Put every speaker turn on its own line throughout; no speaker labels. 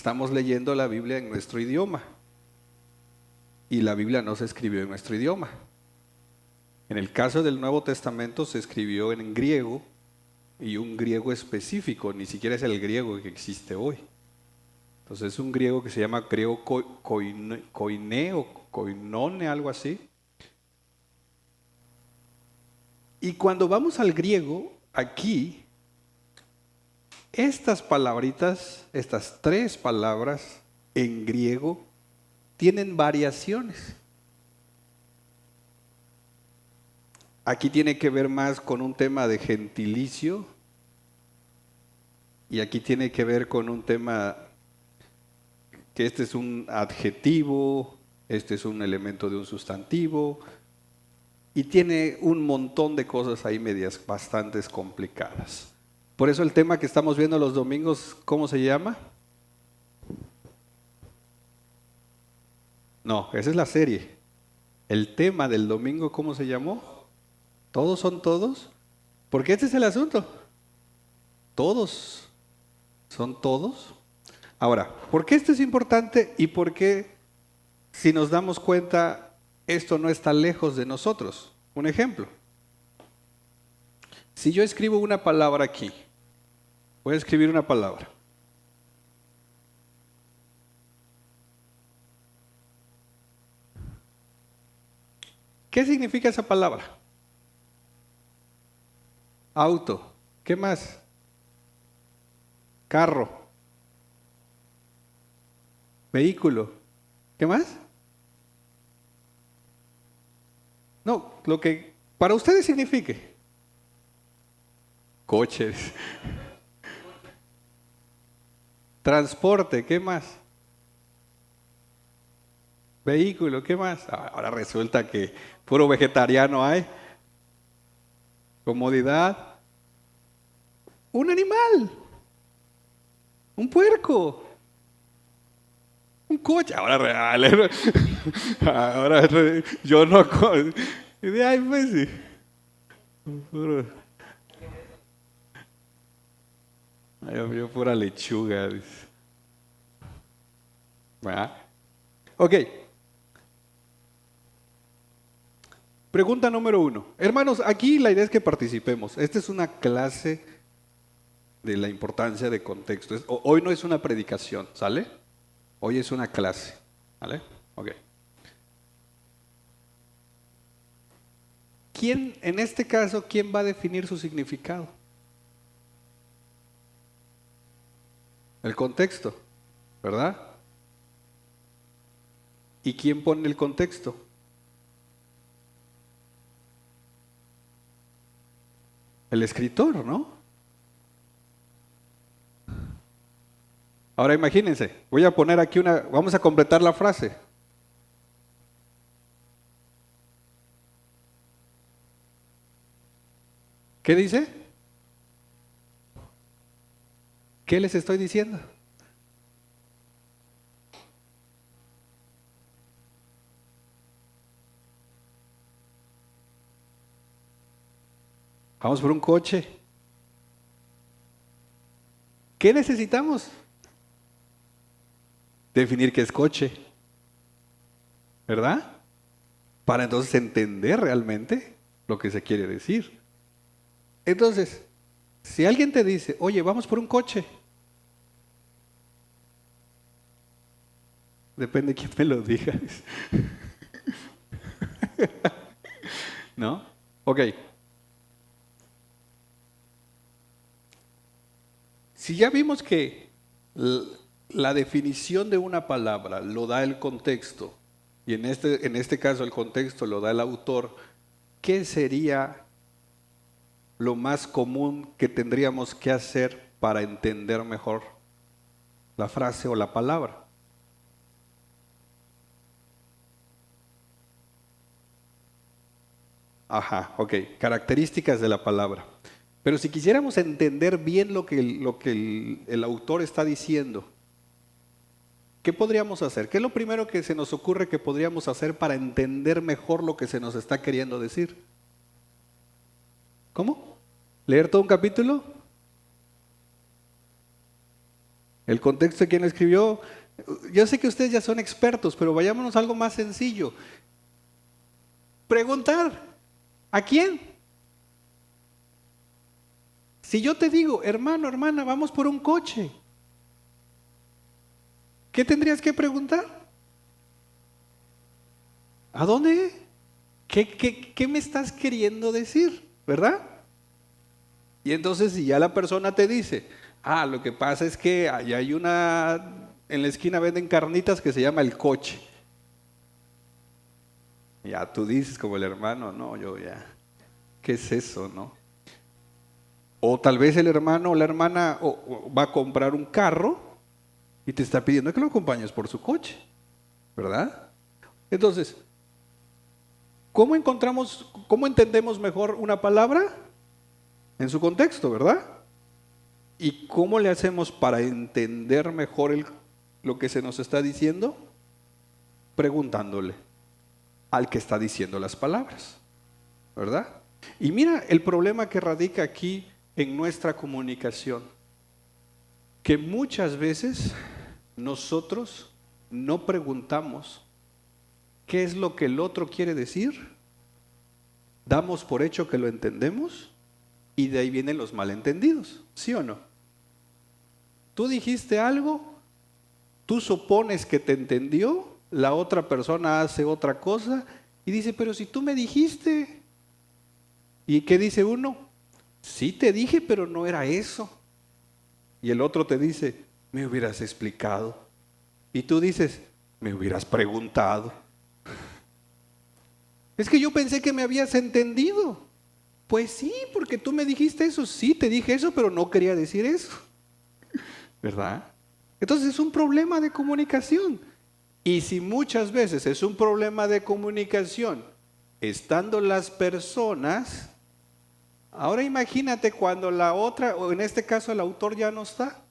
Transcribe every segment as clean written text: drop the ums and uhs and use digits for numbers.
estamos leyendo la Biblia en nuestro idioma. Y la Biblia no se escribió en nuestro idioma. En el caso del Nuevo Testamento se escribió en griego, y un griego específico, ni siquiera es el griego que existe hoy. Entonces es un griego que se llama griego koine o koinone, algo así. Y cuando vamos al griego, aquí, estas palabritas, estas tres palabras en griego, tienen variaciones. Aquí tiene que ver más con un tema de gentilicio y aquí tiene que ver con un tema que este es un adjetivo, este es un elemento de un sustantivo y tiene un montón de cosas ahí medias bastante complicadas. Por eso el tema que estamos viendo los domingos, ¿cómo se llama? No, esa es la serie. El tema del domingo, ¿cómo se llamó? ¿Todos son todos? Porque este es el asunto. Todos son todos. Ahora, ¿por qué esto es importante y por qué, si nos damos cuenta, esto no está lejos de nosotros? Un ejemplo. Si yo escribo una palabra aquí, voy a escribir una palabra. ¿Qué significa esa palabra? Auto. ¿Qué más? Carro. Vehículo. ¿Qué más? No, lo que para ustedes signifique. Coches. Transporte. ¿Qué más? Vehículo. ¿Qué más? Ahora resulta que puro vegetariano hay. Comodidad. Un animal. Un puerco. Un coche. Ahora real. Ahora yo no. Ay, pues sí. Yo pura lechuga. Dice. ¿Verdad? Ok. Pregunta número 1. Hermanos, aquí la idea es que participemos. Esta es una clase de la importancia de contexto. Hoy no es una predicación, ¿sale? Hoy es una clase, ¿vale? Ok. ¿Quién, en este caso, quién va a definir su significado? El contexto, ¿verdad? ¿Y quién pone el contexto? El escritor, ¿no? Ahora imagínense, voy a poner aquí vamos a completar la frase. ¿Qué dice? ¿Qué les estoy diciendo? Vamos por un coche. ¿Qué necesitamos? Definir qué es coche, ¿verdad? Para entonces entender realmente lo que se quiere decir. Entonces, si alguien te dice, oye, vamos por un coche, depende de quién me lo diga. ¿No? Ok. Si ya vimos que la definición de una palabra lo da el contexto, y en este caso el contexto lo da el autor, ¿qué sería lo más común que tendríamos que hacer para entender mejor la frase o la palabra? Ajá, ok, características de la palabra. Pero si quisiéramos entender bien lo que el autor está diciendo, ¿qué podríamos hacer? ¿Qué es lo primero que se nos ocurre que podríamos hacer para entender mejor lo que se nos está queriendo decir? ¿Cómo? ¿Leer todo un capítulo? El contexto de quien lo escribió, yo sé que ustedes ya son expertos, pero vayámonos a algo más sencillo. Preguntar, ¿a quién? Si yo te digo, hermano, hermana, vamos por un coche, ¿qué tendrías que preguntar? ¿A dónde? ¿Qué me estás queriendo decir? ¿Verdad? Y entonces si ya la persona te dice, lo que pasa es que allá hay en la esquina venden carnitas que se llama El Coche. Ya tú dices como el hermano, no, yo ya, ¿qué es eso, no? O tal vez el hermano o la hermana va a comprar un carro y te está pidiendo que lo acompañes por su coche, ¿verdad? Entonces, ¿cómo entendemos mejor una palabra? En su contexto, ¿verdad? ¿Y cómo le hacemos para entender mejor lo que se nos está diciendo? Preguntándole al que está diciendo las palabras, ¿verdad? Y mira el problema que radica aquí en nuestra comunicación, que muchas veces nosotros no preguntamos qué es lo que el otro quiere decir, damos por hecho que lo entendemos y de ahí vienen los malentendidos, ¿sí o no? Tú dijiste algo, tú supones que te entendió, la otra persona hace otra cosa y dice, pero si tú me dijiste. ¿Y qué dice uno? Sí te dije, pero no era eso. Y el otro te dice, me hubieras explicado. Y tú dices, me hubieras preguntado. Es que yo pensé que me habías entendido. Pues sí, porque tú me dijiste eso. Sí, te dije eso, pero no quería decir eso. ¿Verdad? Entonces es un problema de comunicación. Y si muchas veces es un problema de comunicación, estando las personas, ahora imagínate cuando la otra, o en este caso el autor ya no está.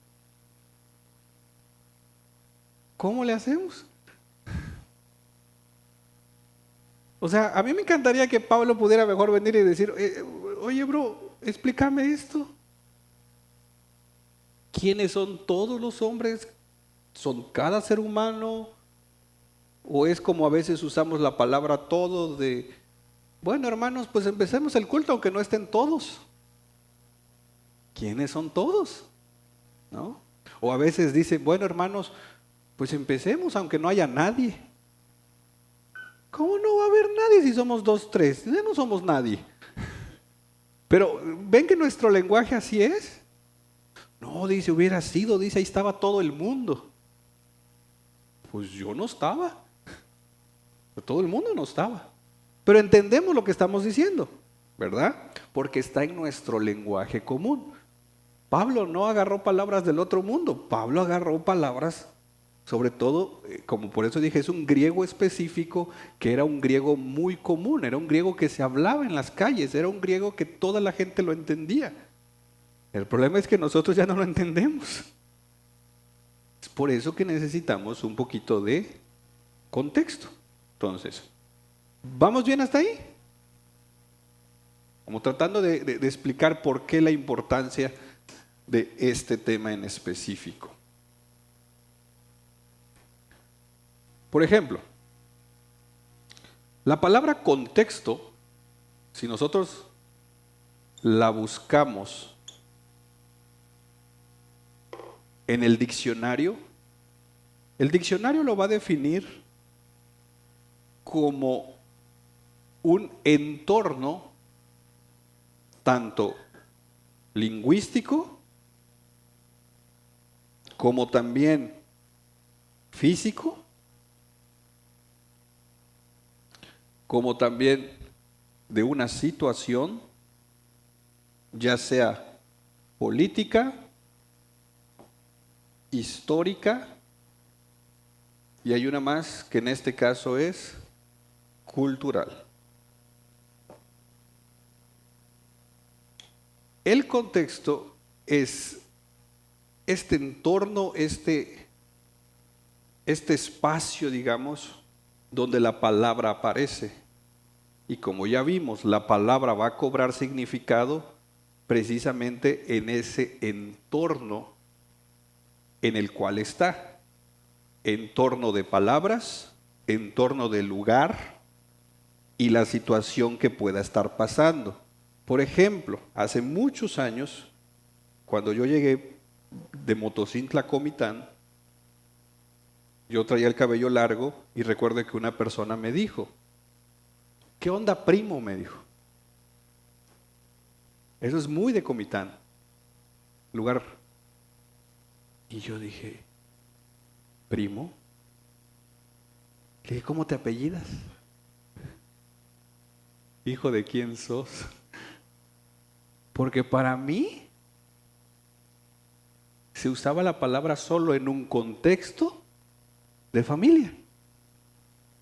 ¿Cómo le hacemos? O sea, a mí me encantaría que Pablo pudiera mejor venir y decir, oye bro, explícame esto. ¿Quiénes son todos los hombres? ¿Son cada ser humano? ¿O es como a veces usamos la palabra todo de, bueno hermanos, pues empecemos el culto aunque no estén todos? ¿Quiénes son todos? ¿No? O a veces dice, bueno hermanos, pues empecemos aunque no haya nadie. ¿Cómo no va a haber nadie si somos 2, 3? Ya no somos nadie. Pero ven que nuestro lenguaje así es. No, dice, hubiera sido, dice, ahí estaba todo el mundo. Pues yo no estaba. Todo el mundo no estaba. Pero entendemos lo que estamos diciendo, ¿verdad? Porque está en nuestro lenguaje común. Pablo no agarró palabras del otro mundo. Pablo agarró palabras, sobre todo, como por eso dije, es un griego específico que era un griego muy común. Era un griego que se hablaba en las calles. Era un griego que toda la gente lo entendía. El problema es que nosotros ya no lo entendemos. Es por eso que necesitamos un poquito de contexto. Entonces, ¿vamos bien hasta ahí? Como tratando de explicar por qué la importancia de este tema en específico. Por ejemplo, la palabra contexto, si nosotros la buscamos en el diccionario lo va a definir como un entorno tanto lingüístico como también físico, como también de una situación, ya sea política, histórica, y hay una más que en este caso es cultural. El contexto es este entorno, este espacio, digamos, donde la palabra aparece. Y como ya vimos, la palabra va a cobrar significado precisamente en ese entorno en el cual está, entorno de palabras, entorno del lugar y la situación que pueda estar pasando. Por ejemplo, hace muchos años, cuando yo llegué de Motocintla a Comitán, yo traía el cabello largo y recuerdo que una persona me dijo, ¿qué onda, primo? Me dijo. Eso es muy de Comitán, lugar. Y yo dije, ¿primo? Le dije, ¿cómo te apellidas? ¿Hijo de quién sos? Porque para mí se usaba la palabra solo en un contexto de familia.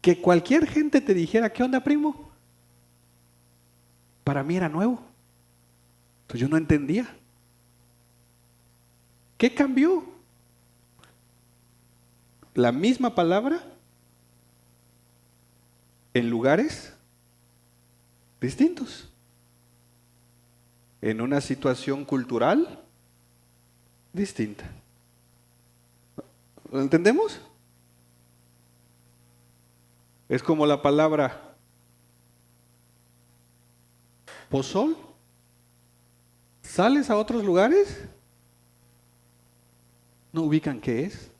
Que cualquier gente te dijera, ¿qué onda, primo? Para mí era nuevo. Entonces yo no entendía. ¿Qué cambió? La misma palabra en lugares distintos. En una situación cultural distinta. ¿Lo entendemos? Es como la palabra pozol. ¿Sales a otros lugares? ¿No ubican qué es?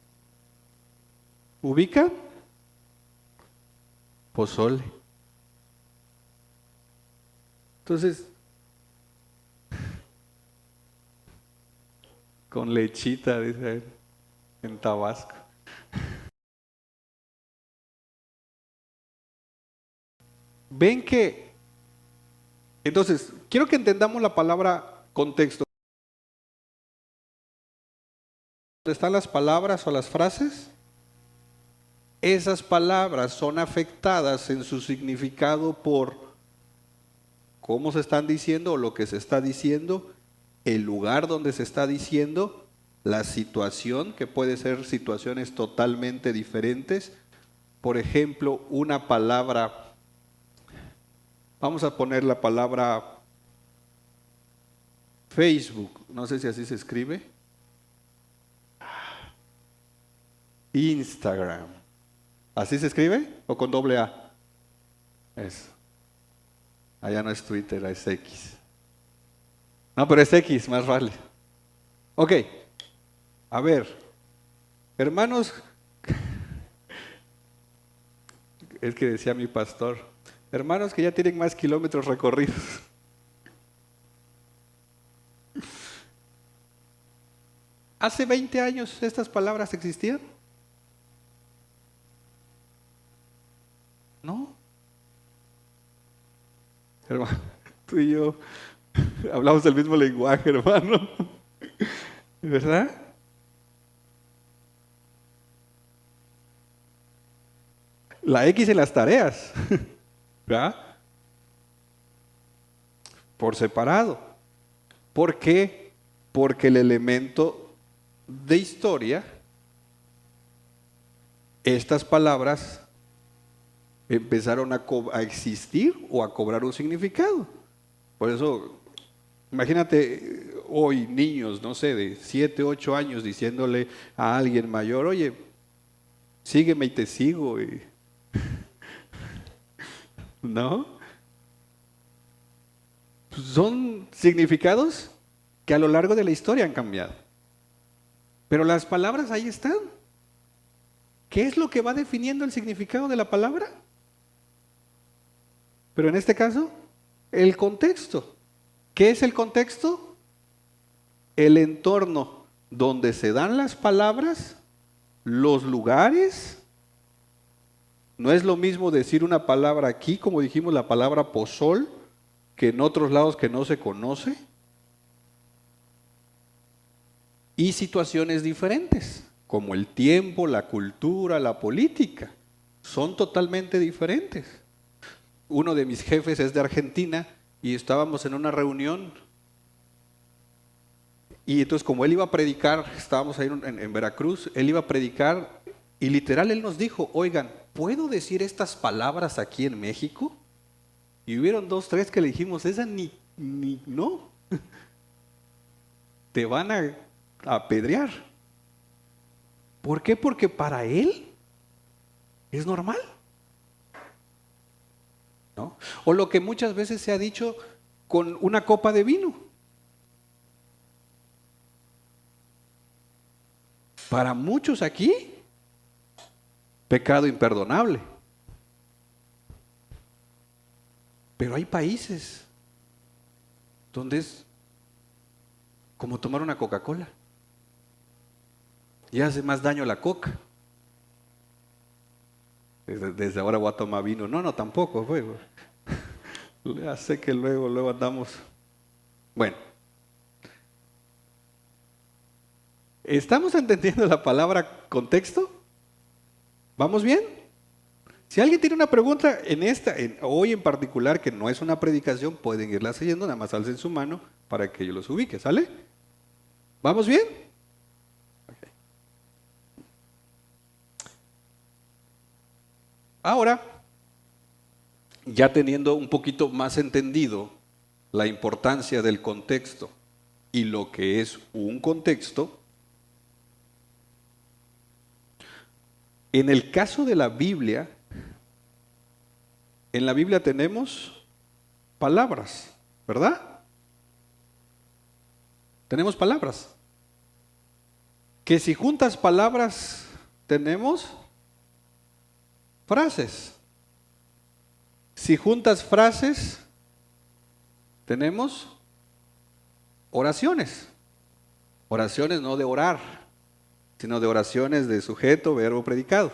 ¿Ubican? Pozole. Entonces, con lechita, dice él, en Tabasco. Ven que, entonces, quiero que entendamos la palabra contexto. ¿Dónde están las palabras o las frases? Esas palabras son afectadas en su significado por cómo se están diciendo o lo que se está diciendo, el lugar donde se está diciendo, la situación, que puede ser situaciones totalmente diferentes. Por ejemplo, una palabra, vamos a poner la palabra Facebook, no sé si así se escribe. Instagram, ¿así se escribe o con doble A? Eso. Allá no es Twitter, es X. No, pero es X, más vale. Ok, a ver, hermanos, es que decía mi pastor, hermanos que ya tienen más kilómetros recorridos. ¿Hace 20 años estas palabras existían? No. Hermano, tú y yo hablamos el mismo lenguaje, hermano. ¿Verdad? La X en las tareas. ¿Verdad? Por separado. ¿Por qué? Porque el elemento de historia, estas palabras empezaron a existir o a cobrar un significado. Por eso, imagínate hoy niños, no sé, de 7, 8 años diciéndole a alguien mayor, oye, sígueme y te sigo. ¿No? Son significados que a lo largo de la historia han cambiado. Pero las palabras ahí están. ¿Qué es lo que va definiendo el significado de la palabra? Pero en este caso, el contexto. ¿Qué es el contexto? El entorno donde se dan las palabras, los lugares. No es lo mismo decir una palabra aquí, como dijimos la palabra pozol, que en otros lados que no se conoce. Y situaciones diferentes, como el tiempo, la cultura, la política, son totalmente diferentes. Uno de mis jefes es de Argentina y estábamos en una reunión y entonces como él iba a predicar, estábamos ahí en Veracruz, él iba a predicar y literal él nos dijo, oigan, ¿puedo decir estas palabras aquí en México? Y hubieron 2, 3 que le dijimos, esa ni no, te van a apedrear. ¿Por qué? Porque para él es normal, ¿no? O lo que muchas veces se ha dicho con una copa de vino. Para muchos aquí, pecado imperdonable. Pero hay países donde es como tomar una Coca-Cola. Y hace más daño la coca. Desde ahora voy a tomar vino. No, no, tampoco. Ya sé que luego andamos. Bueno, ¿estamos entendiendo la palabra contexto? ¿Vamos bien? Si alguien tiene una pregunta hoy en particular, que no es una predicación, pueden irla siguiendo, nada más alcen su mano para que yo los ubique, ¿sale? ¿Vamos bien? Okay. Ahora, ya teniendo un poquito más entendido la importancia del contexto y lo que es un contexto, en el caso de la Biblia, en la Biblia tenemos palabras, ¿verdad? Tenemos palabras. Que si juntas palabras, tenemos frases. Si juntas frases, tenemos oraciones. Oraciones no de orar, sino de oraciones de sujeto, verbo, predicado.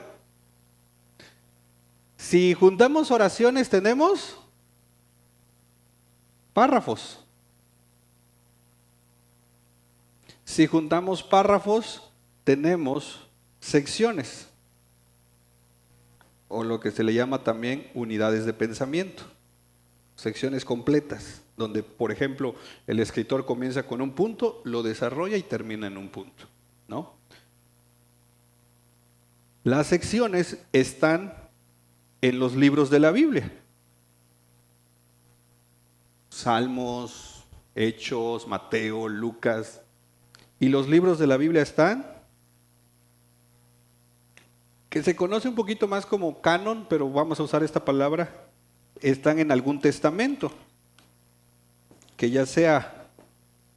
Si juntamos oraciones, tenemos párrafos. Si juntamos párrafos, tenemos secciones, o lo que se le llama también unidades de pensamiento, secciones completas, donde, por ejemplo, el escritor comienza con un punto, lo desarrolla y termina en un punto, ¿no? Las secciones están en los libros de la Biblia. Salmos, Hechos, Mateo, Lucas. Y los libros de la Biblia están, que se conoce un poquito más como canon, pero vamos a usar esta palabra, están en algún testamento, que ya sea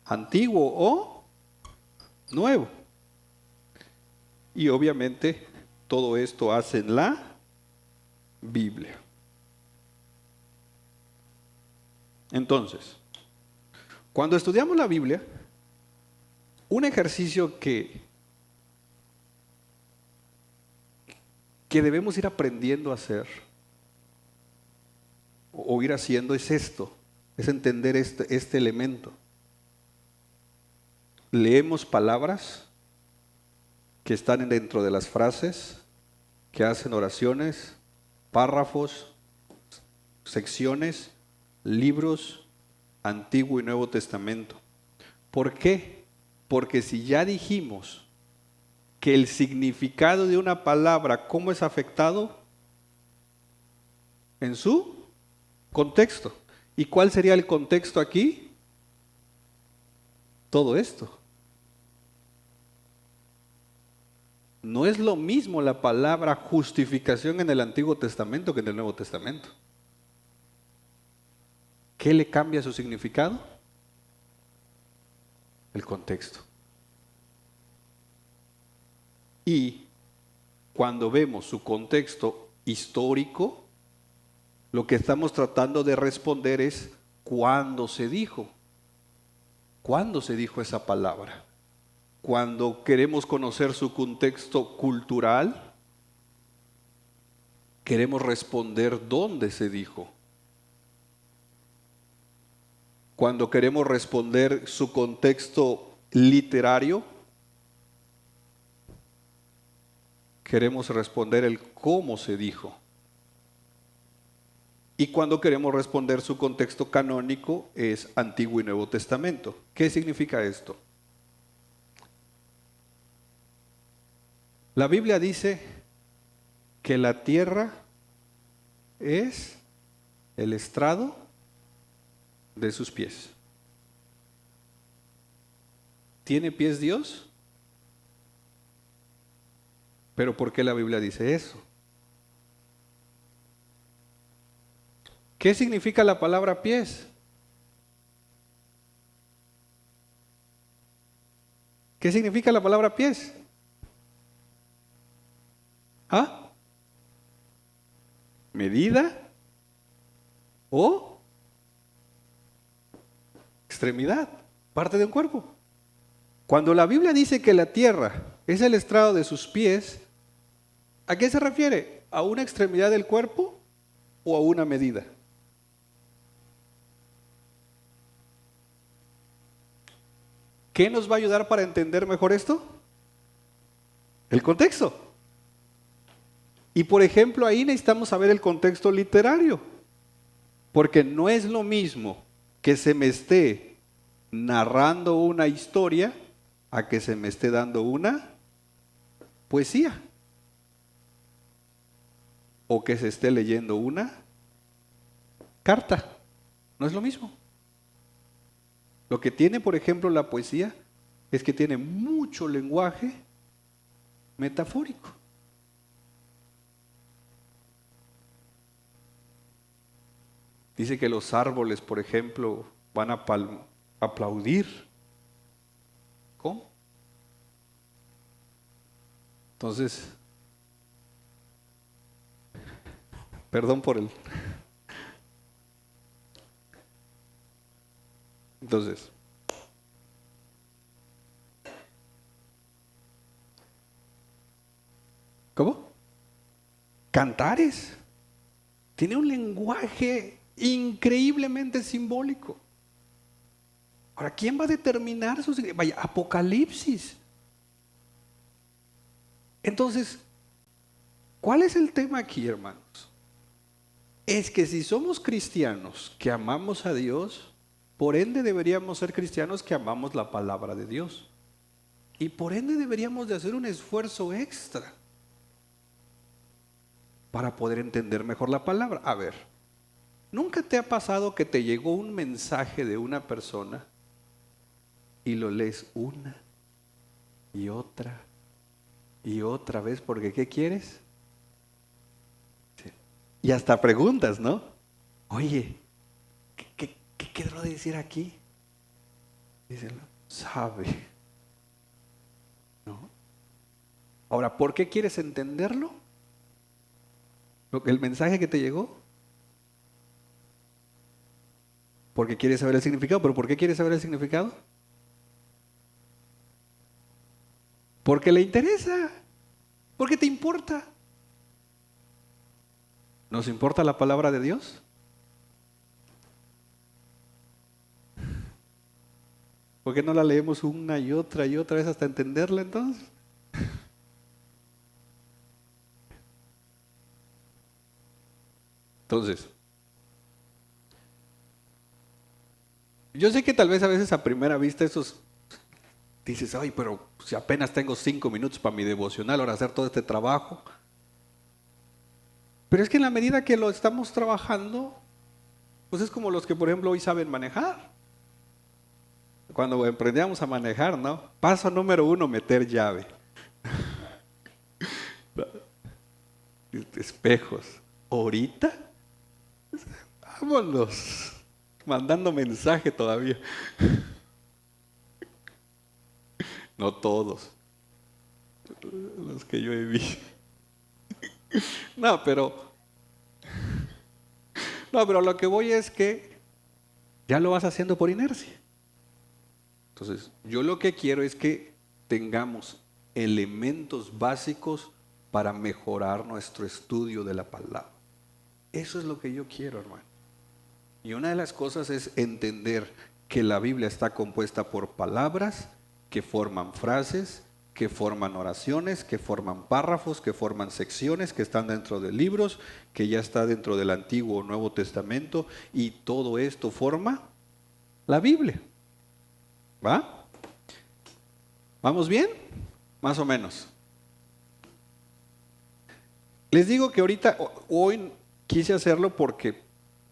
antiguo o nuevo. Y obviamente todo esto hace en la Biblia. Entonces, cuando estudiamos la Biblia, un ejercicio que debemos ir aprendiendo a hacer o ir haciendo es esto, es entender este elemento. Leemos palabras que están dentro de las frases, que hacen oraciones, párrafos, secciones, libros, Antiguo y Nuevo Testamento. ¿Por qué? Porque si ya dijimos que el significado de una palabra, ¿cómo es afectado? En su contexto. ¿Y cuál sería el contexto aquí? Todo esto. No es lo mismo la palabra justificación en el Antiguo Testamento que en el Nuevo Testamento. ¿Qué le cambia su significado? El contexto. Y cuando vemos su contexto histórico, lo que estamos tratando de responder es ¿cuándo se dijo? ¿Cuándo se dijo esa palabra? Cuando queremos conocer su contexto cultural, queremos responder dónde se dijo. Cuando queremos responder su contexto literario, queremos responder el cómo se dijo. Y cuando queremos responder su contexto canónico es Antiguo y Nuevo Testamento. ¿Qué significa esto? La Biblia dice que la tierra es el estrado de sus pies. ¿Tiene pies Dios? Pero ¿por qué la Biblia dice eso? ¿Qué significa la palabra pies? ¿Qué significa la palabra pies? ¿Ah? ¿Medida o extremidad? Parte de un cuerpo. Cuando la Biblia dice que la tierra es el estrado de sus pies, ¿a qué se refiere? ¿A una extremidad del cuerpo o a una medida? ¿Qué nos va a ayudar para entender mejor esto? El contexto. Y por ejemplo, ahí necesitamos saber el contexto literario, porque no es lo mismo que se me esté narrando una historia a que se me esté dando una poesía o que se esté leyendo una carta. No es lo mismo. Lo que tiene, por ejemplo, la poesía es que tiene mucho lenguaje metafórico. Dice que los árboles, por ejemplo, van a aplaudir. ¿Cómo? Entonces, perdón por el... Entonces, ¿cómo? Cantares. Tiene un lenguaje increíblemente simbólico. Ahora, ¿quién va a determinar su significado? Vaya, Apocalipsis. Entonces, ¿cuál es el tema aquí, hermanos? Es que si somos cristianos que amamos a Dios, por ende deberíamos ser cristianos que amamos la palabra de Dios. Y por ende deberíamos de hacer un esfuerzo extra para poder entender mejor la palabra. A ver, ¿nunca te ha pasado que te llegó un mensaje de una persona y lo lees una y otra vez porque ¿qué quieres? Sí. Y hasta preguntas, ¿no? Oye, ¿qué quiero decir aquí? Díselo, sabe. ¿No? Ahora, ¿por qué quieres entenderlo? El mensaje que te llegó. Porque quieres saber el significado. ¿Pero por qué quieres saber el significado? Porque le interesa. Porque te importa. ¿Nos importa la palabra de Dios? ¿Por qué no la leemos una y otra vez hasta entenderla entonces? Entonces, yo sé que tal vez a veces a primera vista esos dices, ay, pero si apenas tengo 5 minutos para mi devocional, ahora hacer todo este trabajo. Pero es que en la medida que lo estamos trabajando, pues es como los que, por ejemplo, hoy saben manejar. Cuando emprendíamos a manejar, ¿no? Paso número 1, meter llave. Espejos. Ahorita, vámonos. Mandando mensaje todavía. No todos. Los que yo he visto. No, pero lo que voy es que ya lo vas haciendo por inercia. Entonces, yo lo que quiero es que tengamos elementos básicos para mejorar nuestro estudio de la palabra. Eso es lo que yo quiero, hermano. Y una de las cosas es entender que la Biblia está compuesta por palabras que forman frases, que forman oraciones, que forman párrafos, que forman secciones, que están dentro de libros, que ya está dentro del Antiguo o Nuevo Testamento, y todo esto forma la Biblia. ¿Va? ¿Vamos bien? Más o menos. Les digo que ahorita, hoy quise hacerlo porque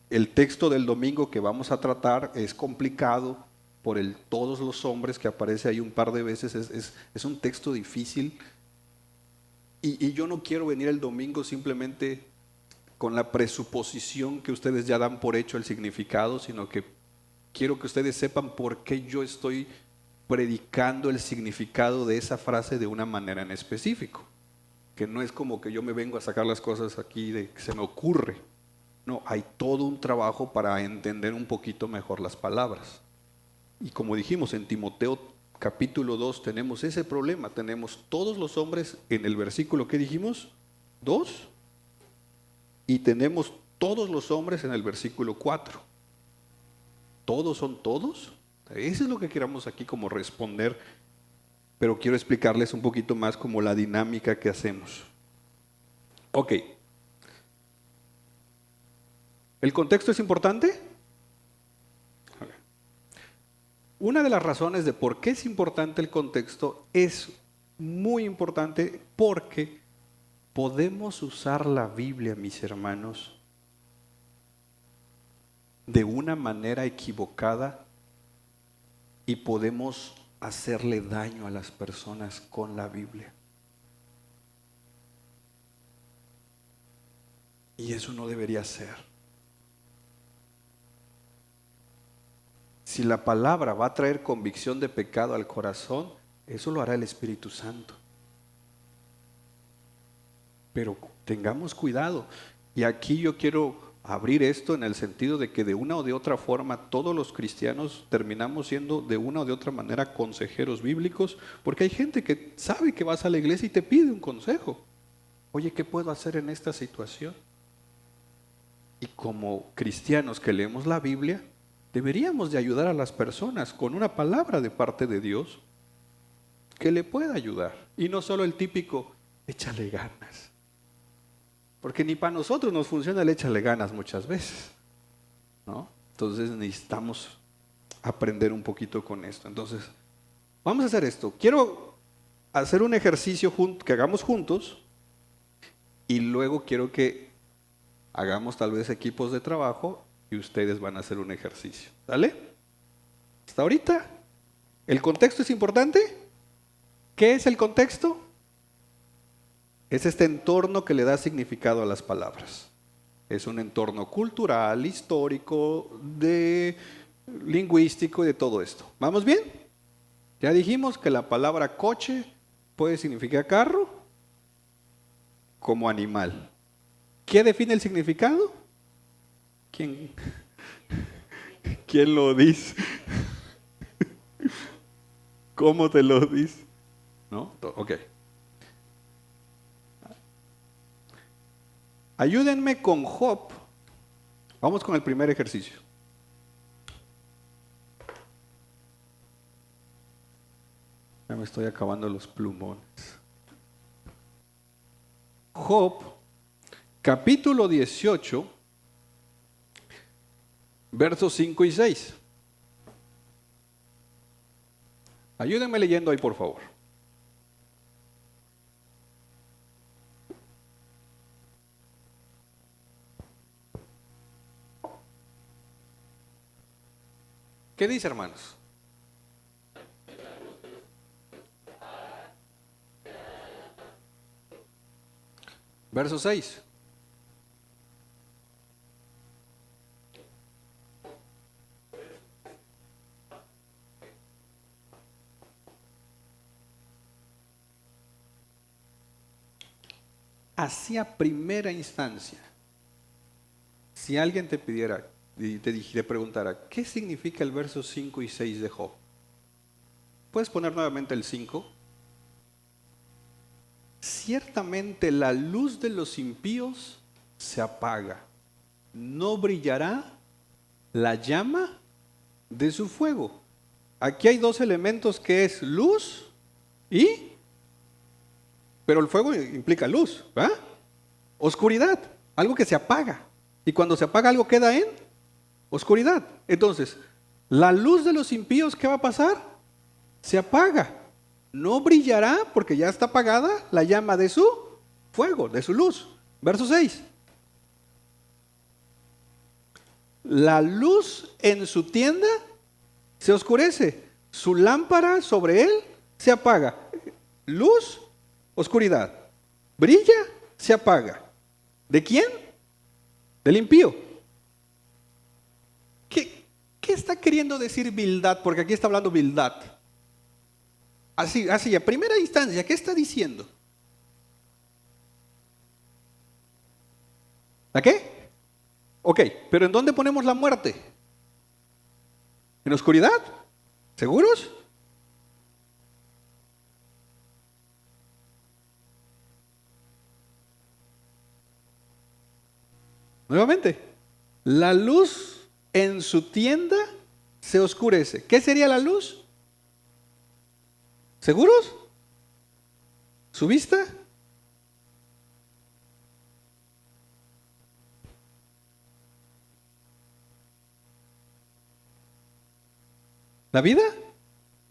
el texto del domingo que vamos a tratar es complicado por todos los hombres que aparece ahí un par de veces. Es un texto difícil. Y yo no quiero venir el domingo simplemente con la presuposición que ustedes ya dan por hecho el significado, sino que quiero que ustedes sepan por qué yo estoy predicando el significado de esa frase de una manera en específico. Que no es como que yo me vengo a sacar las cosas aquí de que se me ocurre. No, hay todo un trabajo para entender un poquito mejor las palabras. Y como dijimos en Timoteo capítulo 2 tenemos ese problema, tenemos todos los hombres en el versículo que dijimos, 2, y tenemos todos los hombres en el versículo 4. ¿Todos son todos? Eso es lo que queramos aquí como responder, pero quiero explicarles un poquito más como la dinámica que hacemos. Ok. ¿El contexto es importante? Una de las razones de por qué es importante el contexto es muy importante porque podemos usar la Biblia, mis hermanos, de una manera equivocada y podemos hacerle daño a las personas con la Biblia. Y eso no debería ser. Si la palabra va a traer convicción de pecado al corazón, eso lo hará el Espíritu Santo. Pero tengamos cuidado. Y aquí yo quiero abrir esto en el sentido de que de una o de otra forma todos los cristianos terminamos siendo de una o de otra manera consejeros bíblicos, porque hay gente que sabe que vas a la iglesia y te pide un consejo. Oye, ¿qué puedo hacer en esta situación? Y como cristianos que leemos la Biblia, deberíamos de ayudar a las personas con una palabra de parte de Dios que le pueda ayudar. Y no solo el típico, échale ganas. Porque ni para nosotros nos funciona el échale ganas muchas veces, ¿no? Entonces necesitamos aprender un poquito con esto. Entonces, vamos a hacer esto. Quiero hacer un ejercicio que hagamos juntos y luego quiero que hagamos tal vez equipos de trabajo y ustedes van a hacer un ejercicio. ¿Sale? Hasta ahorita. ¿El contexto es importante? ¿Qué es el contexto? Es este entorno que le da significado a las palabras. Es un entorno cultural, histórico, lingüístico y de todo esto. ¿Vamos bien? Ya dijimos que la palabra coche puede significar carro como animal. ¿Qué define el significado? ¿Quién lo dice? ¿Cómo te lo dice? ¿No? Ok. Ayúdenme con Job. Vamos con el primer ejercicio. Ya me estoy acabando los plumones. Job, capítulo 18, versos 5 y 6. Ayúdenme leyendo ahí, por favor. ¿Qué dice, hermanos? Verso 6. Así a primera instancia, si alguien te pidiera y te preguntara, ¿qué significa el verso 5 y 6 de Job? ¿Puedes poner nuevamente el 5? Ciertamente la luz de los impíos se apaga, no brillará la llama de su fuego. Aquí hay dos elementos que es luz pero el fuego implica luz, ¿verdad? Oscuridad, algo que se apaga. Y cuando se apaga algo queda en oscuridad. Entonces, la luz de los impíos, ¿qué va a pasar? Se apaga. No brillará porque ya está apagada la llama de su fuego, de su luz. Verso 6. La luz en su tienda se oscurece. Su lámpara sobre él se apaga. Luz, oscuridad. brilla, se apaga. ¿De quién? Del impío. ¿Qué está queriendo decir Bildad? Porque aquí está hablando Bildad. Así, a primera instancia, ¿qué está diciendo? ¿La qué? Ok, pero ¿en dónde ponemos la muerte? ¿En la oscuridad? ¿Seguros? Nuevamente, la luz en su tienda se oscurece. ¿Qué sería la luz? ¿Seguros? ¿Su vista? ¿La vida?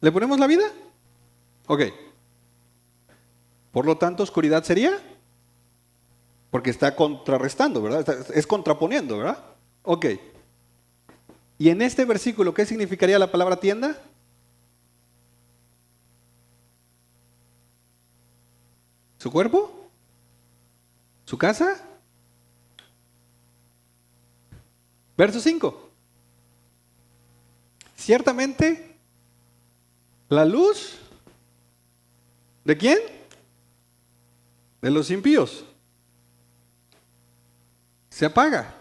¿Le ponemos la vida? Ok. Por lo tanto, oscuridad sería, porque está contrarrestando, ¿verdad? Es contraponiendo, ¿verdad? Ok. ¿Y en este versículo qué significaría la palabra tienda? ¿Su cuerpo? ¿Su casa? Verso 5. Ciertamente, la luz, ¿de quién? De los impíos. Se apaga.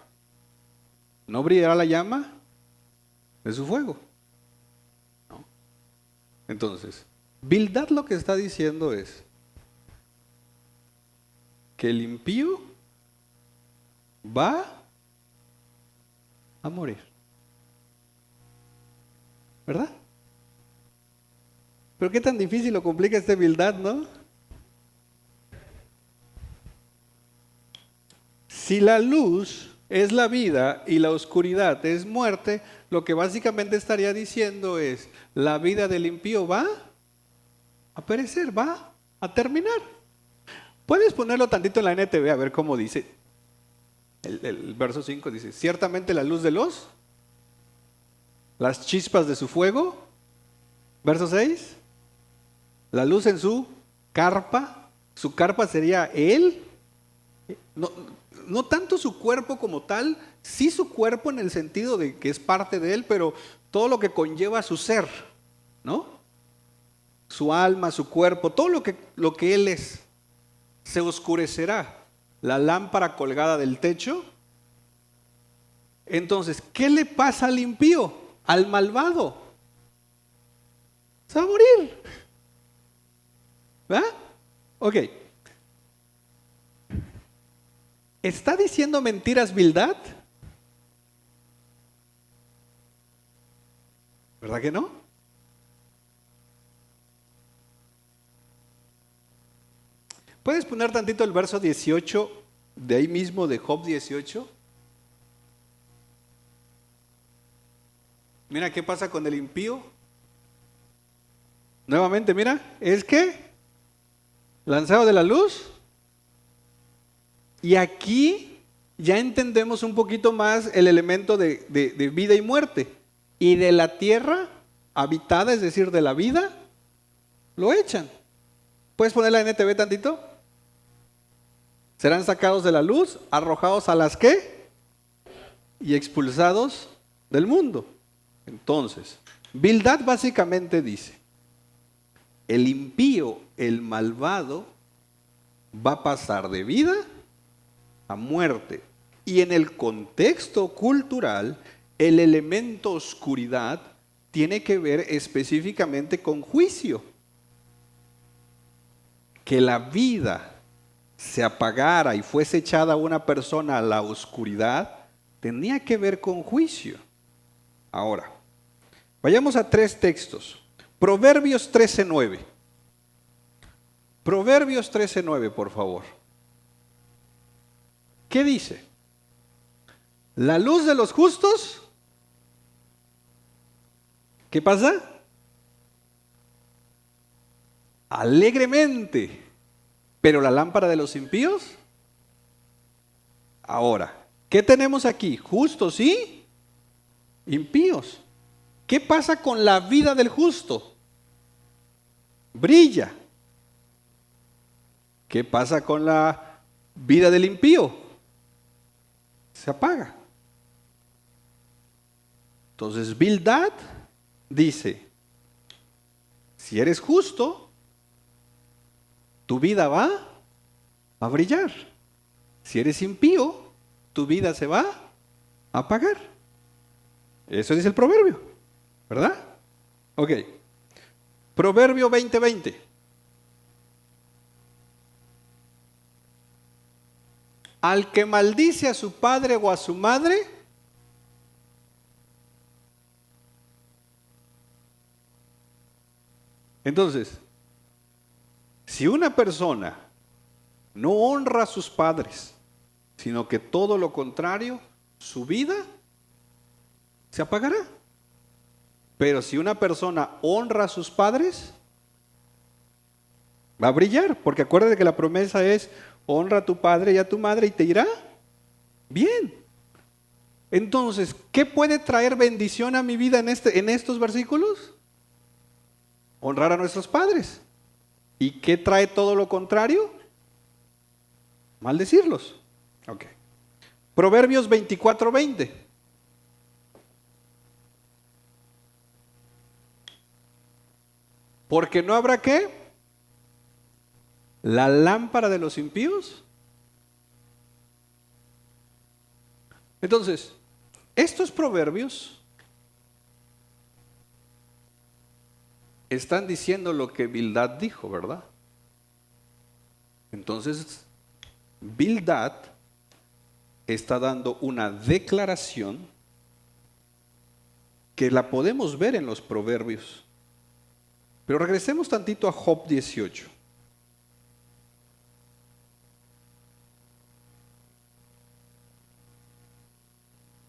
No brillará la llama de su fuego. ¿No? Entonces, Bildad lo que está diciendo es que el impío va a morir. ¿Verdad? Pero qué tan difícil lo complica este Bildad, ¿no? Si la luz es la vida y la oscuridad es muerte, lo que básicamente estaría diciendo es, la vida del impío va a perecer, va a terminar. Puedes ponerlo tantito en la NTV a ver cómo dice. El verso 5 dice, ciertamente la luz de las chispas de su fuego. Verso 6, la luz en su carpa sería él. No tanto su cuerpo como tal, sí su cuerpo en el sentido de que es parte de él, pero todo lo que conlleva su ser, ¿no? Su alma, su cuerpo, todo lo que él es, se oscurecerá. La lámpara colgada del techo. Entonces, ¿qué le pasa al impío? Al malvado. Se va a morir. ¿Verdad? Ok. ¿Está diciendo mentiras Bildad? ¿Verdad que no? ¿Puedes poner tantito el verso 18 de ahí mismo de Job 18? Mira qué pasa con el impío. Nuevamente, mira, es que lanzado de la luz. Y aquí ya entendemos un poquito más el elemento de vida y muerte. Y de la tierra habitada, es decir, de la vida, lo echan. ¿Puedes poner la NTV tantito? Serán sacados de la luz, arrojados a las ¿qué? Y expulsados del mundo. Entonces, Bildad básicamente dice, el impío, el malvado, va a pasar de vida a muerte. Y en el contexto cultural, el elemento oscuridad tiene que ver específicamente con juicio. Que la vida se apagara y fuese echada una persona a la oscuridad, tenía que ver con juicio. Ahora, vayamos a 3 textos. Proverbios 13:9. Proverbios 13:9, por favor. ¿Qué dice? La luz de los justos, ¿qué pasa? Alegremente. Pero la lámpara de los impíos. Ahora, ¿qué tenemos aquí? Justos y impíos. ¿Qué pasa con la vida del justo? Brilla. ¿Qué pasa con la vida del impío? Se apaga. Entonces Bildad dice, si eres justo, tu vida va a brillar. Si eres impío, tu vida se va a apagar. Eso dice el proverbio, ¿verdad? Ok. Proverbio 20:20. Al que maldice a su padre o a su madre, entonces, si una persona no honra a sus padres, sino que todo lo contrario, su vida se apagará. Pero si una persona honra a sus padres, va a brillar, porque acuérdate que la promesa es, honra a tu padre y a tu madre y te irá bien. Entonces, ¿qué puede traer bendición a mi vida en estos versículos? Honrar a nuestros padres. ¿Y qué trae todo lo contrario? Maldecirlos. Ok. Proverbios 24:20. Porque no habrá ¿qué? La lámpara de los impíos. Entonces, estos proverbios están diciendo lo que Bildad dijo, ¿verdad? Entonces, Bildad está dando una declaración que la podemos ver en los proverbios. Pero regresemos tantito a Job 18.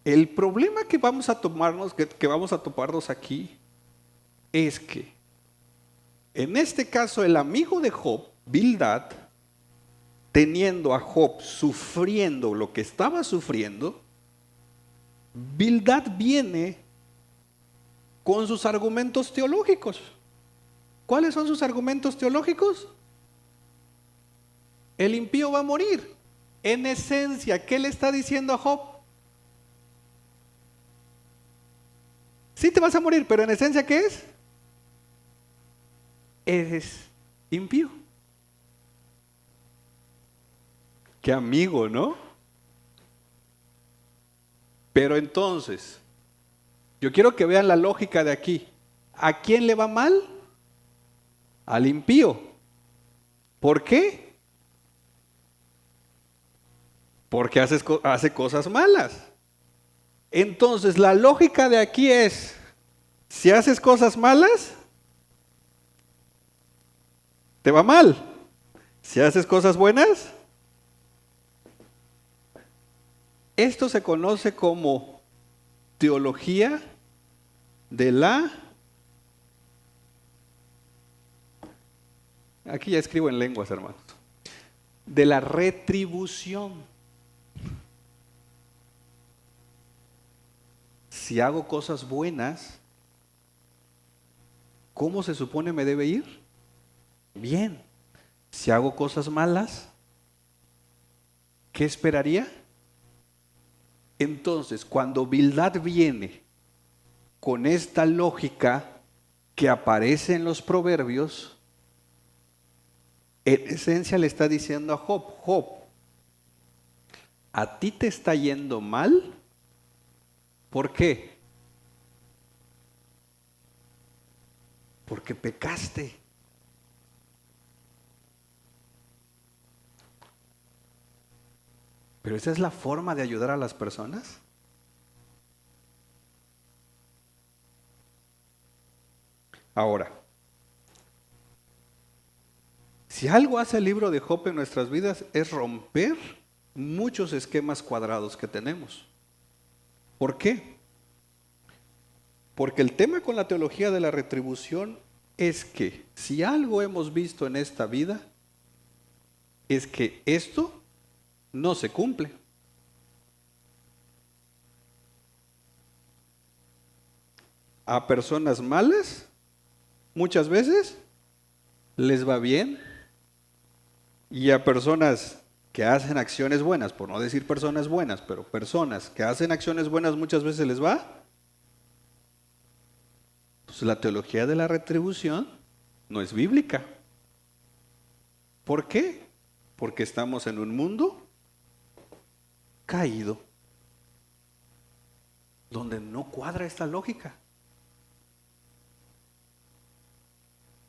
El problema que vamos a toparnos aquí es que en este caso el amigo de Job, Bildad, teniendo a Job sufriendo lo que estaba sufriendo, Bildad viene con sus argumentos teológicos. ¿Cuáles son sus argumentos teológicos? El impío va a morir. En esencia, ¿qué le está diciendo a Job? Sí te vas a morir, pero en esencia, ¿qué es? Eres impío. Qué amigo, ¿no? Pero entonces, yo quiero que vean la lógica de aquí. ¿A quién le va mal? Al impío. ¿Por qué? Porque hace cosas malas. Entonces, la lógica de aquí es, si haces cosas malas, te va mal. Si haces cosas buenas, esto se conoce como teología de la... Aquí ya escribo en lenguas, hermanos. De la retribución. Si hago cosas buenas, ¿cómo se supone me debe ir? Bien. Si hago cosas malas, ¿qué esperaría? Entonces, cuando Bildad viene con esta lógica que aparece en los proverbios, en esencia le está diciendo a Job, Job, ¿a ti te está yendo mal? ¿Por qué? Porque pecaste. Pero esa es la forma de ayudar a las personas. Ahora, si algo hace el libro de Job en nuestras vidas es romper muchos esquemas cuadrados que tenemos. ¿Por qué? Porque el tema con la teología de la retribución es que si algo hemos visto en esta vida, es que esto no se cumple. A personas malas, muchas veces les va bien. Y a personas que hacen acciones buenas, por no decir personas buenas, pero personas que hacen acciones buenas muchas veces les va. Pues la teología de la retribución no es bíblica. ¿Por qué? Porque estamos en un mundo caído, donde no cuadra esta lógica.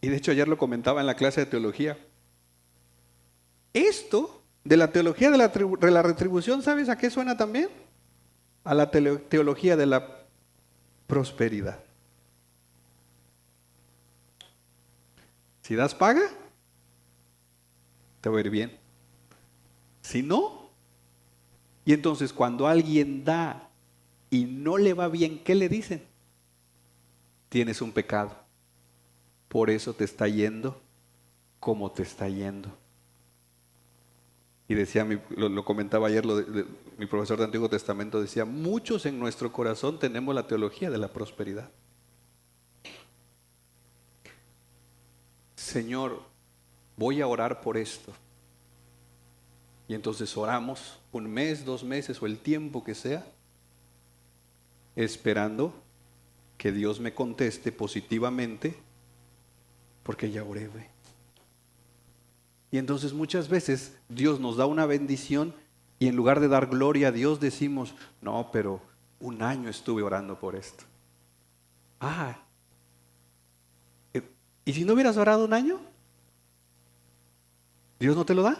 Y de hecho ayer lo comentaba en la clase de teología. Esto de la teología de la retribución, ¿sabes a qué suena también? A la teología de la prosperidad. Si das paga, te va a ir bien. Si no, y entonces cuando alguien da y no le va bien, ¿qué le dicen? Tienes un pecado. Por eso te está yendo como te está yendo. Y decía, lo comentaba ayer, mi profesor de Antiguo Testamento decía, muchos en nuestro corazón tenemos la teología de la prosperidad. Señor, voy a orar por esto. Y entonces oramos un mes, 2 meses o el tiempo que sea, esperando que Dios me conteste positivamente, porque ya oré. Y entonces muchas veces Dios nos da una bendición y en lugar de dar gloria a Dios decimos, no, pero 1 año estuve orando por esto. ¿Y si no hubieras orado 1 año? ¿Dios no te lo da?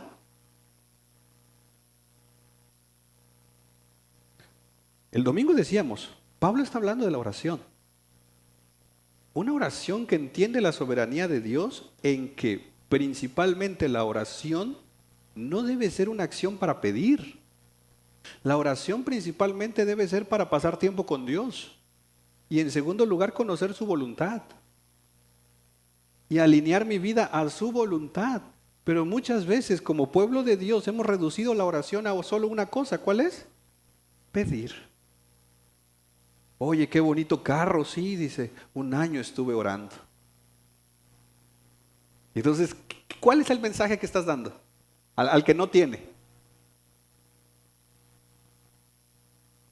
El domingo decíamos, Pablo está hablando de la oración. Una oración que entiende la soberanía de Dios en que principalmente la oración no debe ser una acción para pedir. La oración principalmente debe ser para pasar tiempo con Dios. Y en segundo lugar, conocer su voluntad. Y alinear mi vida a su voluntad. Pero muchas veces como pueblo de Dios hemos reducido la oración a solo una cosa. ¿Cuál es? Pedir. Oye, qué bonito carro, sí, dice, 1 año estuve orando. Entonces, ¿cuál es el mensaje que estás dando? Al que no tiene.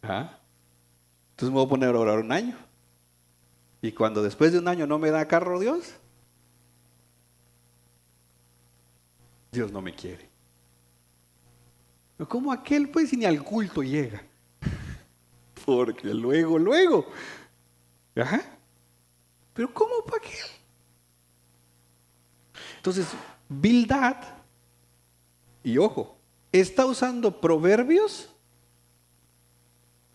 Entonces me voy a poner a orar 1 año. Y cuando después de 1 año no me da carro Dios, Dios no me quiere. ¿Cómo aquel pues si ni al culto llega? Porque luego. Pero ¿cómo para aquel? Entonces, Bildad, y ojo, está usando proverbios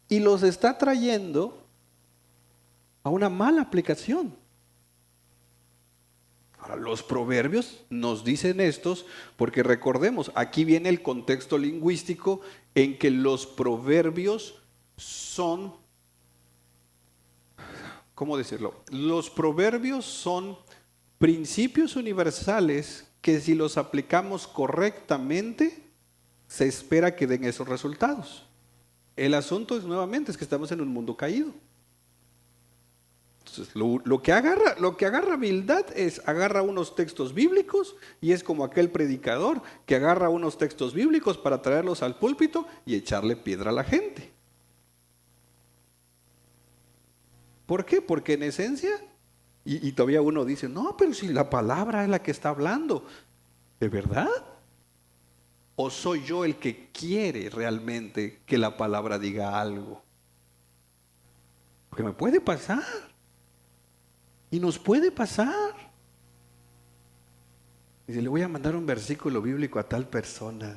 y los está trayendo a una mala aplicación. Ahora, los proverbios nos dicen estos porque recordemos, aquí viene el contexto lingüístico en que los proverbios son, ¿cómo decirlo? Los proverbios son principios universales que si los aplicamos correctamente, se espera que den esos resultados. El asunto es nuevamente que estamos en un mundo caído. Entonces, lo que agarra Bildad es agarra unos textos bíblicos y es como aquel predicador que agarra unos textos bíblicos para traerlos al púlpito y echarle piedra a la gente. ¿Por qué? Porque en esencia, y todavía uno dice, no, pero si la palabra es la que está hablando, ¿de verdad? ¿O soy yo el que quiere realmente que la palabra diga algo? Porque me puede pasar. Y nos puede pasar. Y le voy a mandar un versículo bíblico a tal persona.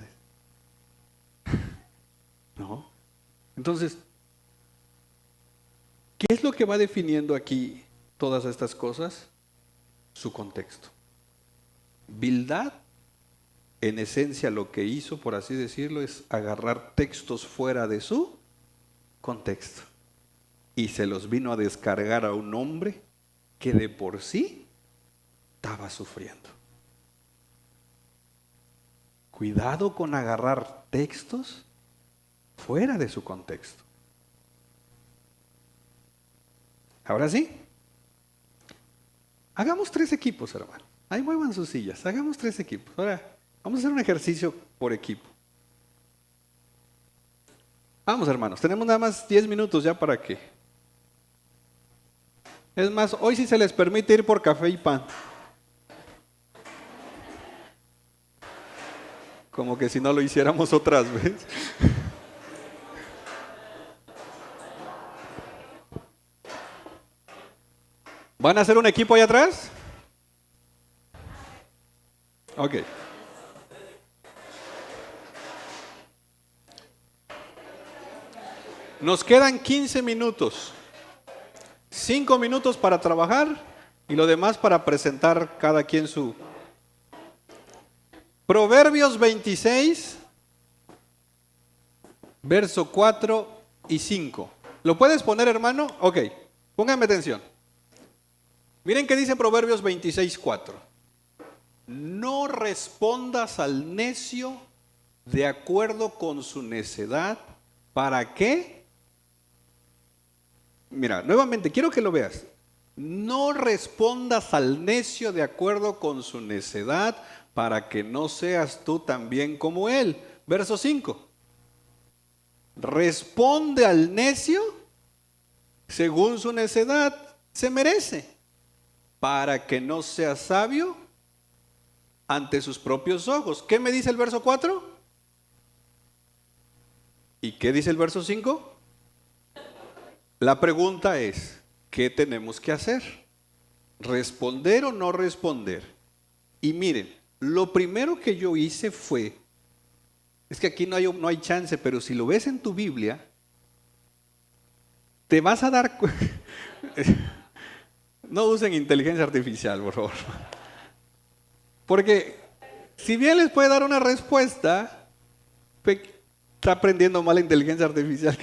¿No? Entonces, ¿qué es lo que va definiendo aquí todas estas cosas? Su contexto. Bildad, en esencia lo que hizo, por así decirlo, es agarrar textos fuera de su contexto. Y se los vino a descargar a un hombre que de por sí estaba sufriendo. Cuidado con agarrar textos fuera de su contexto. Ahora sí, hagamos 3 equipos, hermano. Ahí muevan sus sillas, hagamos 3 equipos. Ahora, Vamos a hacer un ejercicio por equipo. Vamos, hermanos, tenemos nada más 10 minutos ya para qué. Es más, hoy sí se les permite ir por café y pan. Como que si no lo hiciéramos otras veces. ¿Van a hacer un equipo allá atrás? Ok. Nos quedan 15 minutos. 5 minutos para trabajar y lo demás para presentar cada quien su... Proverbios 26, verso 4 y 5. ¿Lo puedes poner, hermano? Ok, pónganme atención. Miren qué dice Proverbios 26, 4. No respondas al necio de acuerdo con su necedad. ¿Para qué? Mira, nuevamente, quiero que lo veas. No respondas al necio de acuerdo con su necedad, para que no seas tú también como él. Verso 5. Responde al necio según su necedad se merece, para que no seas sabio ante sus propios ojos. ¿Qué me dice el verso 4? ¿Y qué dice el verso 5? La pregunta es, ¿qué tenemos que hacer? ¿Responder o no responder? Y miren, lo primero que yo hice fue, es que aquí no hay chance, pero si lo ves en tu Biblia, te vas a dar no usen inteligencia artificial, por favor. Porque si bien les puede dar una respuesta, está aprendiendo mal la inteligencia artificial.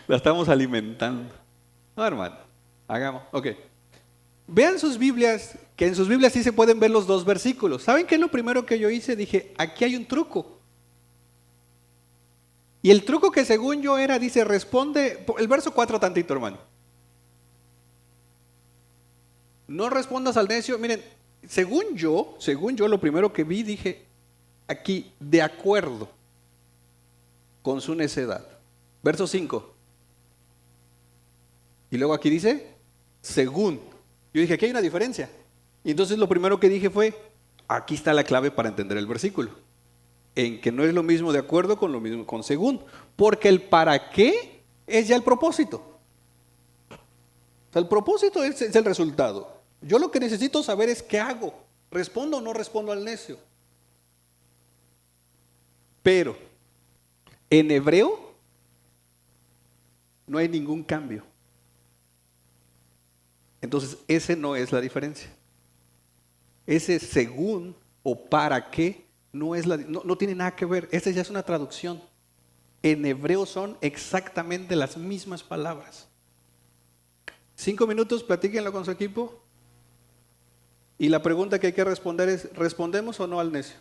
La estamos alimentando. No, hermano, hagamos. Ok. Vean sus Biblias, que en sus Biblias sí se pueden ver los dos versículos. ¿Saben qué es lo primero que yo hice? Dije, aquí hay un truco. Y el truco que según yo era, dice, responde, el verso 4 tantito, hermano. No respondas al necio. Miren, según yo, lo primero que vi, dije, aquí, de acuerdo con su necedad. Verso 5. Y luego aquí dice, según. Yo dije, aquí hay una diferencia. Y entonces lo primero que dije fue, aquí está la clave para entender el versículo. En que no es lo mismo de acuerdo con lo mismo con según. Porque el para qué es ya el propósito. O sea, el propósito es el resultado. Yo lo que necesito saber es qué hago. ¿Respondo o no respondo al necio? Pero en hebreo no hay ningún cambio. Entonces, ese no es la diferencia. Ese según o para qué no tiene nada que ver. Esa ya es una traducción. En hebreo son exactamente las mismas palabras. 5 minutos, platíquenlo con su equipo. Y la pregunta que hay que responder es, ¿respondemos o no al necio?